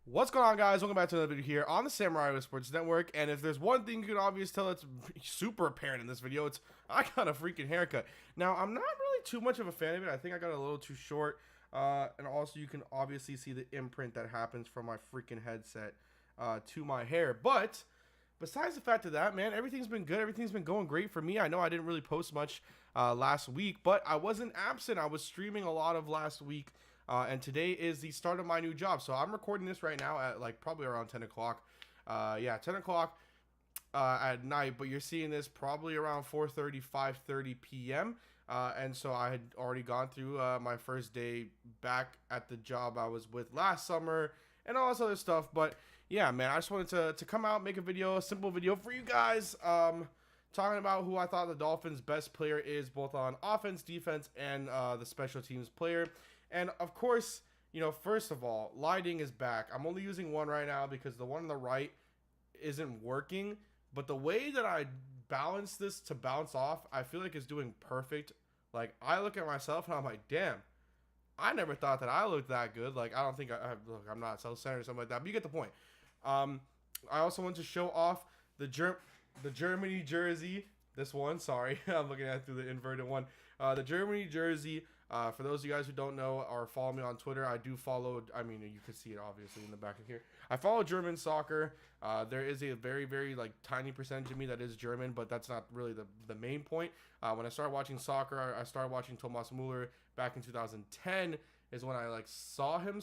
What's going on, guys? Welcome back to another video here on the Samurai Sports Network. And if there's one thing you can obviously tell that's super apparent in this video, it's I got a freaking haircut. Now, I'm not really too much of a fan of it. I think I got a little too short. And also, you can obviously see the imprint that happens from my freaking headset to my hair. But besides the fact of that, man, everything's been good. Everything's been going great for me. I know I didn't really post much last week, but I wasn't absent. I was streaming a lot of last week. And today is the start of my new job. So I'm recording this right now at like probably around 10 o'clock. Yeah, 10 o'clock at night. But you're seeing this probably around 4:30, 5:30 p.m. And so I had already gone through my first day back at the job I was with last summer and all this other stuff. But yeah, man, I just wanted to come out, make a video, a simple video for you guys. Talking about who I thought the Dolphins' best player is, both on offense, defense, and the special teams player. And of course, you know, first of all, lighting is back. I'm only using one right now because the one on the right isn't working. But the way that I balance this to bounce off, I feel like is doing perfect. Like, I look at myself and I'm like, damn, I never thought that I looked that good. Like, I don't think look, I'm not self-centered or something like that, but you get the point. I also want to show off the Germany jersey. This one, sorry, I'm looking at it through the inverted one. The Germany jersey. For those of you guys who don't know or follow me on Twitter, I do follow, I mean, you can see it obviously in the back of here. I follow German soccer. There is a very, very like tiny percentage of me that is German, but that's not really the main point. When I started watching soccer, I started watching Thomas Muller back in 2010 is when I like saw him,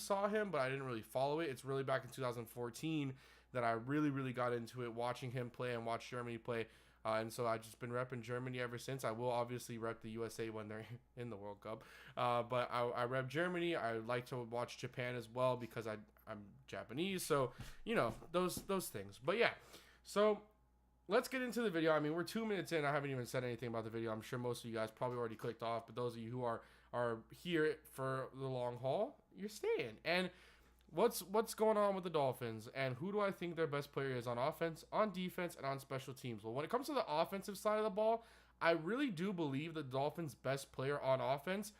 but I didn't really follow it. It's really back in 2014 that I really got into it, watching him play and watch Germany play. And so I've just been repping Germany ever since. I will obviously rep the USA when they're in the World Cup. But I rep Germany. I like to watch Japan as well because I'm Japanese. So, you know, those things. But yeah, so let's get into the video. I mean, we're 2 minutes in. I haven't even said anything about the video. I'm sure most of you guys probably already clicked off. But those of you who are here for the long haul, you're staying. And what's going on with the Dolphins, and who do I think their best player is on offense, on defense, and on special teams? Well, when it comes to the offensive side of the ball, I really do believe the Dolphins' best player on offense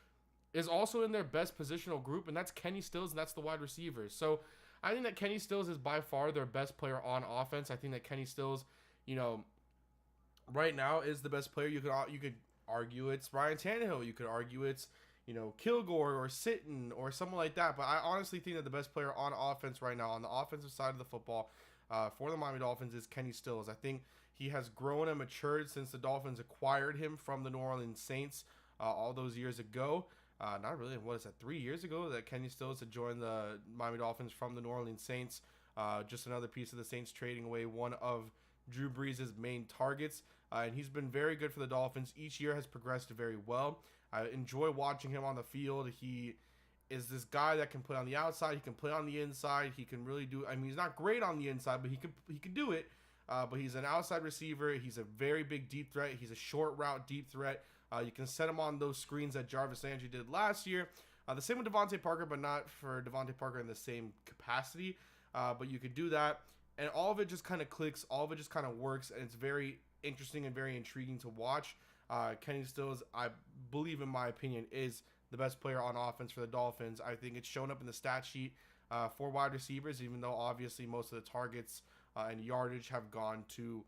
is also in their best positional group, and that's Kenny Stills, and that's the wide receivers. So I think that Kenny Stills is by far their best player on offense. I think that Kenny Stills, you know, right now is the best player. You could argue it's Ryan Tannehill. You could argue it's, you know, Kilgore or Sitton or someone like that. But I honestly think that the best player on offense right now, on the offensive side of the football, for the Miami Dolphins is Kenny Stills. I think he has grown and matured since the Dolphins acquired him from the New Orleans Saints all those years ago. Not really, what is that, 3 years ago that Kenny Stills had joined the Miami Dolphins from the New Orleans Saints. Just another piece of the Saints trading away one of Drew Brees' main targets. And he's been very good for the Dolphins. Each year has progressed very well. I enjoy watching him on the field. He is this guy that can play on the outside. He can play on the inside. He can really do. I mean, he's not great on the inside, but he can do it. But he's an outside receiver. He's a very big deep threat. He's a short route deep threat. You can set him on those screens that Jarvis Landry did last year. The same with Devontae Parker, but not for Devontae Parker in the same capacity. But you could do that, and all of it just kind of clicks. All of it just kind of works, and it's very interesting and very intriguing to watch. Kenny Stills, I believe, in my opinion, is the best player on offense for the Dolphins. I think it's shown up in the stat sheet for wide receivers, even though obviously most of the targets and yardage have gone to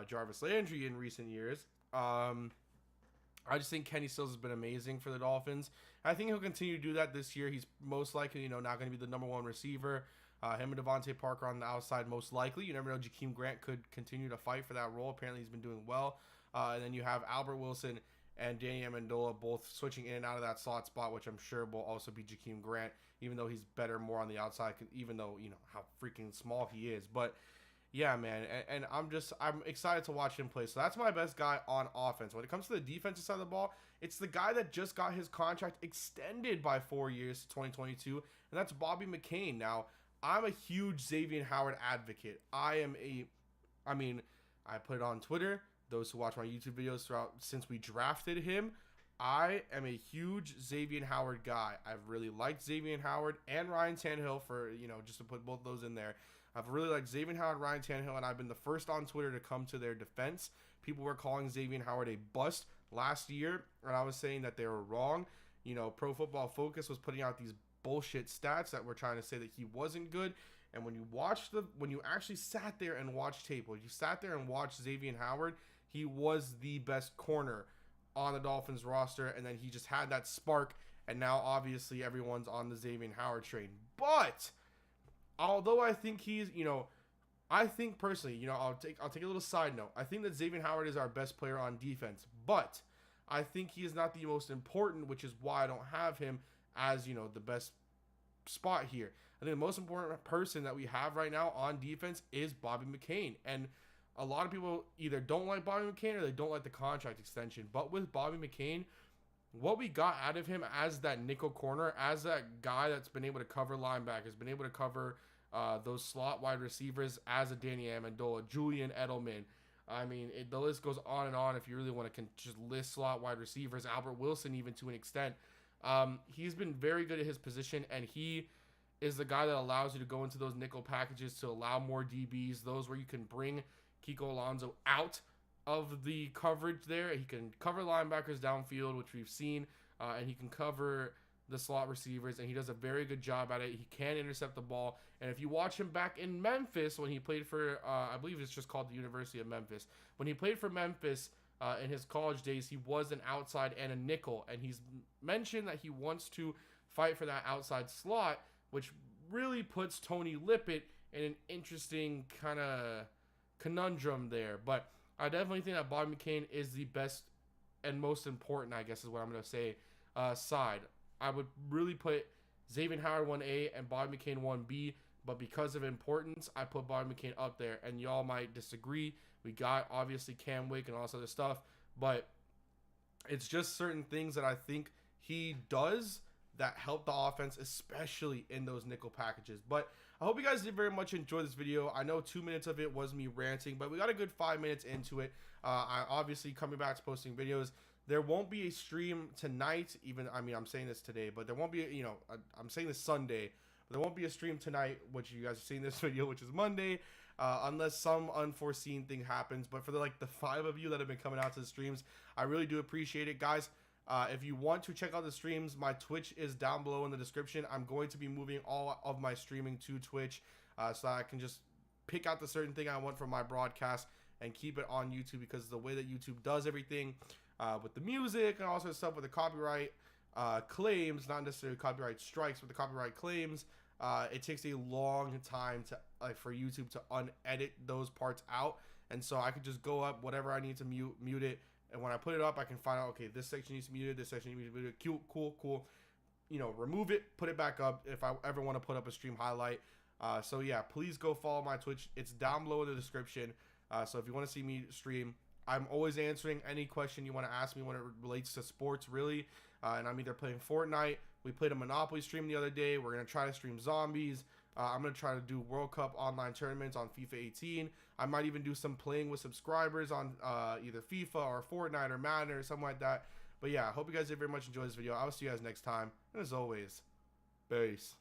Jarvis Landry in recent years. I just think Kenny Stills has been amazing for the Dolphins. I think he'll continue to do that this year. He's most likely, you know, not going to be the number one receiver. Him and Devontae Parker on the outside, most likely. You never know. Jakeem Grant could continue to fight for that role. Apparently, he's been doing well. And then you have Albert Wilson and Danny Amendola both switching in and out of that slot spot, which I'm sure will also be Jakeem Grant, even though he's better more on the outside, even though, you know, how freaking small he is. But yeah, man, and I'm excited to watch him play. So that's my best guy on offense. When it comes to the defensive side of the ball, it's the guy that just got his contract extended by 4 years to 2022, and that's Bobby McCain. Now, I'm a huge Xavier Howard advocate. I put it on Twitter. Those who watch my YouTube videos throughout since we drafted him, I am a huge Xavier Howard guy. I've really liked Xavier Howard and Ryan Tannehill, for, you know, just to put both those in there. I've really liked Xavier Howard, Ryan Tannehill, and I've been the first on Twitter to come to their defense. People were calling Xavier Howard a bust last year, and I was saying that they were wrong. You know, Pro Football Focus was putting out these bullshit stats that were trying to say that he wasn't good. And when you actually sat there and watched tape, when you sat there and watched Xavier Howard, he was the best corner on the Dolphins roster, and then he just had that spark, and now obviously everyone's on the Xavier Howard train. But although I think he's, I think personally, I'll take a little side note. I think that Xavier Howard is our best player on defense, but I think he is not the most important, which is why I don't have him as, the best spot here. I think the most important person that we have right now on defense is Bobby McCain. And a lot of people either don't like Bobby McCain or they don't like the contract extension. But with Bobby McCain, what we got out of him as that nickel corner, as that guy that's been able to cover linebackers, been able to cover those slot wide receivers as a Danny Amendola, Julian Edelman. I mean, the list goes on and on if you really want to just list slot wide receivers. Albert Wilson, even to an extent. He's been very good at his position, and he is the guy that allows you to go into those nickel packages to allow more DBs, those where you can bring Kiko Alonso out of the coverage there. He can cover linebackers downfield, which we've seen, and he can cover the slot receivers, and he does a very good job at it. He can intercept the ball, and if you watch him back in Memphis when he played for, I believe it's just called the University of Memphis, when he played for Memphis in his college days, he was an outside and a nickel, and he's mentioned that he wants to fight for that outside slot, which really puts Tony Lippett in an interesting kind of conundrum there. But I definitely think that Bobby McCain is the best and most important, I guess is what I'm going to say, side. I would really put Xavier Howard 1A and Bobby McCain 1B, but because of importance, I put Bobby McCain up there, and y'all might disagree. We got, obviously, Cam Wake and all this other stuff, but it's just certain things that I think he does that help the offense, especially in those nickel packages. But I hope you guys did very much enjoy this video. I know 2 minutes of it was me ranting, but we got a good 5 minutes into it. I obviously coming back to posting videos. There won't be a stream tonight, I'm saying this today, but there won't be, I'm saying this Sunday, but there won't be a stream tonight, which you guys are seeing this video, which is Monday, unless some unforeseen thing happens. But for the 5 of you that have been coming out to the streams, I really do appreciate it, guys. If you want to check out the streams, my Twitch is down below in the description. I'm going to be moving all of my streaming to Twitch, so I can just pick out the certain thing I want from my broadcast and keep it on YouTube, because the way that YouTube does everything with the music and all sorts of stuff with the copyright claims, not necessarily copyright strikes, but the copyright claims, it takes a long time to for YouTube to unedit those parts out. And so I could just go up whatever I need to mute it. And when I put it up, I can find out, okay, this section needs to be muted, this section needs to be muted. Cool. Remove it, put it back up if I ever want to put up a stream highlight. So yeah, please go follow my Twitch. It's down below in the description. So if you want to see me stream, I'm always answering any question you want to ask me when it relates to sports, really. And I'm either playing Fortnite. We played a Monopoly stream the other day. We're going to try to stream zombies. I'm going to try to do World Cup online tournaments on FIFA 18. I might even do some playing with subscribers on either FIFA or Fortnite or Madden or something like that. But yeah, I hope you guys did very much enjoy this video. I'll see you guys next time. And as always, peace.